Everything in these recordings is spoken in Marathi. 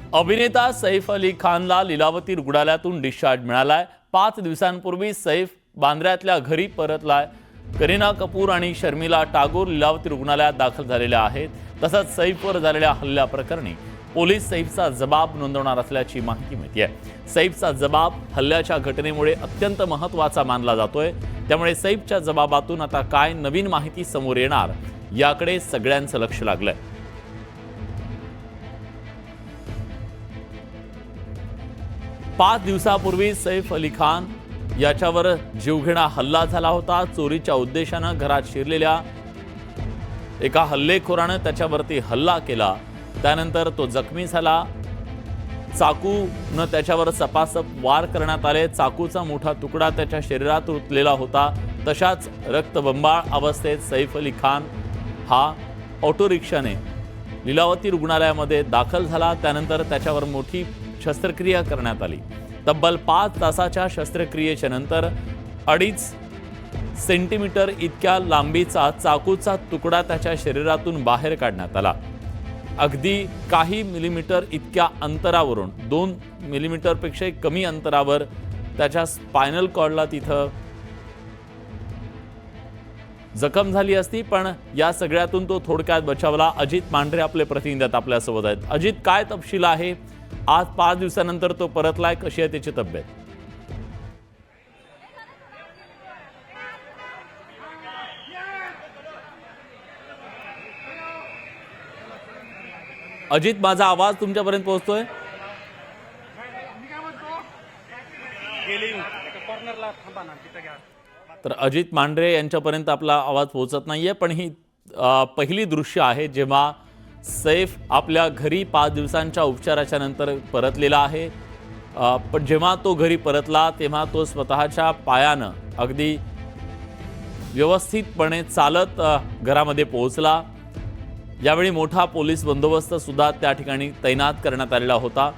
अभिनेता सैफ अली खानला लीलावती रुग्णालयातून डिस्चार्ज मिळालाय। 5 दिवसांपूर्वी सैफ बांद्र्यातल्या घरी परतलाय। करीना कपूर आणि शर्मिला टागोर लीलावती रुग्णालयात दाखल झालेल्या आहेत। तसंच सैफवर झालेल्या हल्ल्याप्रकरणी पोलीस सैफचा जबाब नोंदवणार असल्याची माहिती मिळते। सैफचा जबाब हल्ल्याच्या घटनेमुळे अत्यंत महत्त्वाचा मानला जातोय। त्यामुळे सैफच्या जबाबातून आता काय नवीन माहिती समोर येणार याकडे सगळ्यांचं लक्ष लागलंय। 5 दिवसापूर्वी सैफ अली खान याच्यावर जीवघेणा हल्ला झाला होता। चोरीच्या उद्देशानं घरात शिरलेल्या एका हल्लेखोरानं त्याच्यावरती हल्ला केला। त्यानंतर तो जखमी झाला। चाकूनं त्याच्यावर सपासप वार करण्यात आले। चाकूचा मोठा तुकडा त्याच्या शरीरात रुतलेला होता। तशाच रक्तबंबाळ अवस्थेत सैफ अली खान हा ऑटो रिक्षाने लीलावती रुग्णालयामध्ये दाखल झाला। त्यानंतर त्याच्यावर मोठी शस्त्रक्रिया करण्यात आली। तब्बल 5 तासाच्या शस्त्रक्रियेच्या नंतर 2.5 सेंटीमीटर इतक्या लांबीचा चाकूचा तुकडा त्याच्या शरीरातून बाहेर काढण्यात आला। अगदी काही मिलीमीटर इतक्या अंतरावरून 2 मिलीमीटरपेक्षा कमी अंतरावर त्याच्या स्पायनल कॉर्डला तिथं जखम झाली असती, पण या सगळ्यातून तो थोडक्यात बचावला। अजित मांढरे आपले प्रतिनिधी आपल्यासोबत आहेत। अजित, काय तपशील आहे? आज 5 दिवसानंतर तो परतलाय, कशी आहे त्याची तब्येत? अजित, माझा आवाज तुमच्यापर्यंत पोहोचतोय? तर अजित मांढरे यांच्यापर्यंत आपला आवाज पोहोचत नाहीये, पण ही पहिली दृश्य आहे जेव्हा सैफ आपल्या घरी 5 दिवसांच्या उपचाराच्या नंतर परतलेला आहे। पण जेव्हा तो घरी परतला तेव्हा तो स्वतःच्या पायानं अगदी व्यवस्थितपणे चालत घरामध्ये पोहोचला। यावेळी मोठा पोलीस बंदोबस्त सुद्धा त्या ठिकाणी तैनात करण्यात आलेला होता।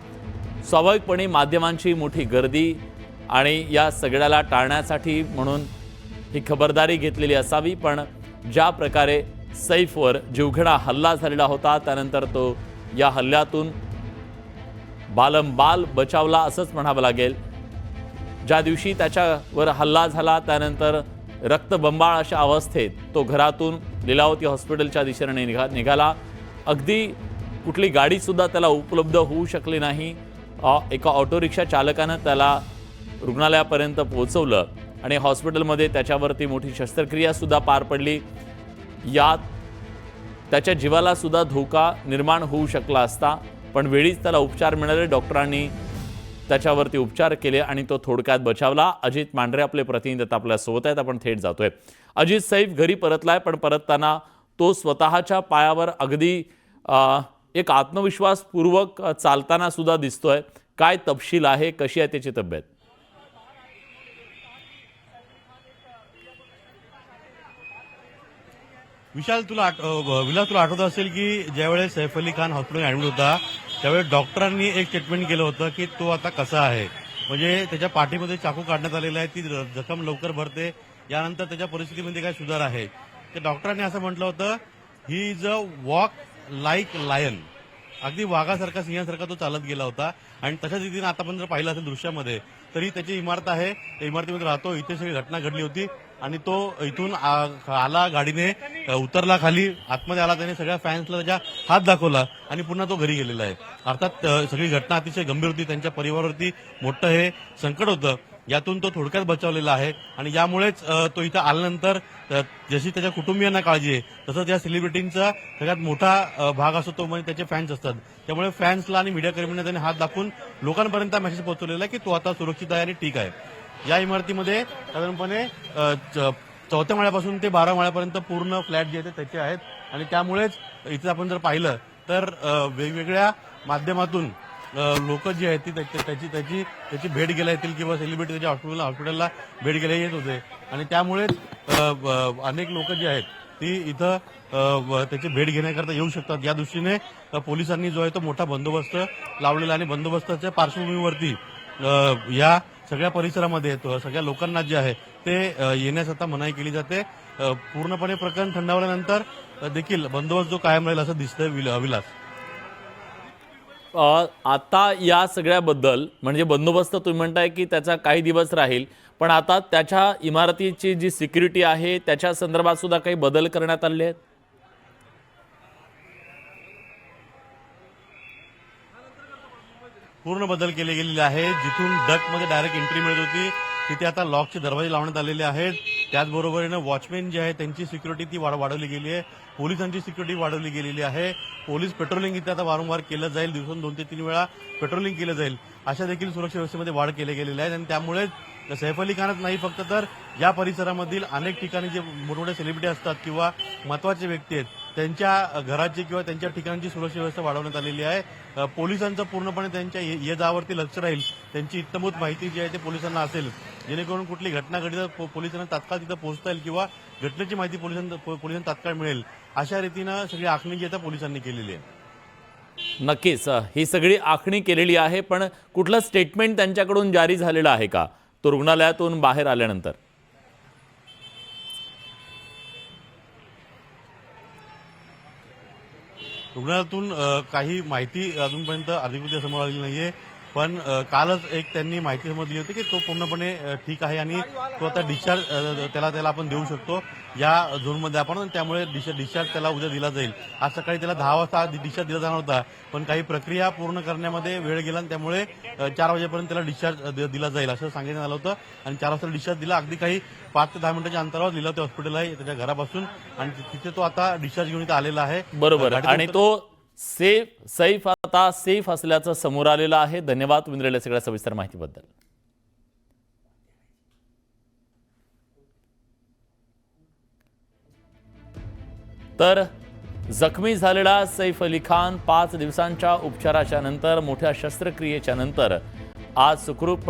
स्वाभाविकपणे माध्यमांची मोठी गर्दी आणि या सगळ्याला टाळण्यासाठी म्हणून ही खबरदारी घेतलेली असावी, पण ज्या प्रकारे सैफवर जीवघेणा हल्ला झालेला होता त्यानंतर तो या हल्ल्यातून बालंबाल बचावला असंच म्हणावं लागेल। ज्या दिवशी त्याच्यावर हल्ला झाला त्यानंतर रक्तबंबाळ अशा अवस्थेत तो घरातून लीलावती हॉस्पिटलच्या दिशेने निघाला। अगदी कुठली गाडी सुद्धा त्याला उपलब्ध होऊ शकली नाही। एका ऑटो रिक्षा चालकानं त्याला रुग्णालयापर्यंत पोहोचवलं आणि हॉस्पिटलमध्ये त्याच्यावरती मोठी शस्त्रक्रिया सुद्धा पार पडली। यात त्याच्या जीवाला सुद्धा धोका निर्माण होऊ शकला असता, पण वेळीच त्याला उपचार मिळाले। डॉक्टरांनी त्याच्यावरती उपचार केले आणि तो थोडक्यात बचावला। अजित मांढरे आपले प्रतिनिधी आपल्यासोबत आहेत, आपण थेट जातोय। अजित, सैफ घरी परतलाय, पण परतताना तो स्वतःच्या पायावर अगदी एक आत्मविश्वासपूर्वक चालताना सुद्धा दिसतोय। काय तपशील आहे, कशी आहे त्याची तब्येत? विशाल, तुला आठवत असेल की ज्यावेळेस सैफ अली खान हॉस्पिटल ॲडमिट होता त्यावेळेस डॉक्टरांनी एक स्टेटमेंट केलं होतं की तो आता कसा आहे, म्हणजे त्याच्या पाठीमध्ये चाकू काढण्यात आलेला आहे, ती जखम लवकर भरते, यानंतर त्याच्या परिस्थितीमध्ये काय सुधार आहे। तर डॉक्टरांनी असं म्हटलं होतं, he is a walk like lion, अगदी वाघासारखा सिंहासारखा तो चालत गेला होता। आणि तशाच रीतीने आता आपण जर पाहिलं असेल दृश्यामध्ये तरी त्याची इमारत आहे, त्या इमारतीमध्ये राहतो, इथे सगळी घटना घडली होती आणि तो इथून आला, गाडीने उतरला, खाली आतमध्ये आला, त्याने सगळ्या फॅन्सला त्याच्या हात दाखवला आणि पुन्हा तो घरी गेलेला आहे। अर्थात सगळी घटना अतिशय गंभीर होती, त्यांच्या परिवारावरती मोठं हे संकट होतं, यातून तो थोडक्यात बचावलेला आहे। आणि यामुळेच तो इथं आल्यानंतर जशी त्याच्या कुटुंबियांना काळजी आहे तसंच या सेलिब्रिटींचा सगळ्यात मोठा भाग असतो तो म्हणजे त्याचे फॅन्स असतात। त्यामुळे फॅन्सला आणि मीडिया कर्मींना त्याने हात दाखवून लोकांपर्यंत मेसेज पोहोचवलेला आहे की तो आता सुरक्षित आहे आणि ठीक आहे। या इमारतीमध्ये साधारणपणे 4थ्या माळ्यापासून ते 12 माळ्यापर्यंत पूर्ण फ्लॅट जे आहेत त्याचे आहेत आणि त्यामुळेच इथे आपण जर पाहिलं तर वेगवेगळ्या माध्यमातून लोक जी आहेत ती त्याची भेट घ्यायला येतील किंवा सेलिब्रिटी त्याच्या हॉस्पिटलला भेट घ्यायला येत होते आणि त्यामुळेच अनेक लोक जी आहेत ती इथं त्याची भेट घेण्याकरता येऊ शकतात। या दृष्टीने पोलिसांनी जो आहे तो मोठा बंदोबस्त लावलेला आणि बंदोबस्ताच्या पार्श्वभूमीवरती या सगळ्या परिसरामध्ये सगळ्या लोकांना जे आहे ते येण्यास आता मनाई केली जाते। पूर्णपणे प्रकरण थंडावल्यानंतर देखील बंदोबस्त जो कायम राहील असं दिसतंय विलास। आता या सगळ्याबद्दल म्हणजे बंदोबस्त तुम्ही म्हणताय की त्याचा काही दिवस राहील, पण आता त्याच्या इमारतीची जी सिक्युरिटी आहे त्याच्या संदर्भात सुद्धा काही बदल करण्यात आले आहेत? पूर्ण बदल केले गेलेले आहेत. जिथून डकमध्ये डायरेक्ट एंट्री मिळत होती तिथे आता लॉकचे दरवाजे लावण्यात आलेले आहेत. त्याचबरोबरीने वॉचमॅन जे आहे त्यांची सिक्युरिटी ती वाढवली गेली आहे. पोलिसांची सिक्युरिटी वाढवली गेलेली आहे. पोलीस पेट्रोलिंग इथे आता वारंवार केलं जाईल. दिवसातून 2 ते 3 वेळा पेट्रोलिंग केलं जाईल. अशा देखील सुरक्षा व्यवस्थेमध्ये वाढ केली गेलेली आहे आणि त्यामुळेच सैफ अली खानच नाही फक्त तर या परिसरामधील अनेक ठिकाणी जे मोठमोठे सेलिब्रिटी असतात किंवा महत्वाचे व्यक्ती आहेत त्यांच्या घराची किंवा त्यांच्या ठिकाणची सुरक्षा व्यवस्था वाढवण्यात आलेली आहे. पोलिसांचं पूर्णपणे त्यांच्या ये जावरती लक्ष राहील. त्यांची इत्तमूत माहिती जी आहे ते पोलिसांना असेल, जेणेकरून कुठली घटना घडली तर पोलिसांना तात्काळ तिथं पोहोचता येईल किंवा घटनेची माहिती पोलिसांना तात्काळ मिळेल. अशा रीतीनं सगळी आखणी जी आहे त्या पोलिसांनी केलेली आहे. नक्कीच ही सगळी आखणी केलेली आहे, पण कुठलं स्टेटमेंट त्यांच्याकडून जारी झालेलं आहे का तो रुग्णालयातून बाहेर आल्यानंतर? रुग्णालयातून काही माहिती अजूनपर्यंत अधिकृत समोर आलेली नाहीये. पण कालच एक त्यांनी माहिती समजली होती की तो पूर्णपणे ठीक आहे आणि तो आता डिस्चार्ज त्याला आपण देऊ शकतो या झोनमध्ये आपण. त्यामुळे डिस्चार्ज त्याला उद्या दिला जाईल. आज सकाळी त्याला 10 वाजता डिस्चार्ज दिला जाणार होता, पण काही प्रक्रिया पूर्ण करण्यामध्ये वेळ गेला आणि त्यामुळे 4 वाजेपर्यंत त्याला डिस्चार्ज दिला जाईल असं सांगितलं आलं होतं. आणि 4 वाजता डिस्चार्ज दिला. अगदी काही 5 ते 10 मिनिटाच्या अंतरावर लीलावती हॉस्पिटल आहे त्याच्या घरापासून आणि तिथे तो आता डिस्चार्ज घेऊन इथं आलेला आहे. बरोबर, आणि तो सैफ आता सेफ असल्याचं समोर आलेलं आहे. धन्यवाद तुम्ही दिलेल्या सगळ्या सविस्तर माहितीबद्दल. तर जखमी झालेला सैफ अली खान 5 दिवसांच्या उपचाराच्या नंतर मोठ्या शस्त्रक्रियेच्या नंतर आज सुखरूप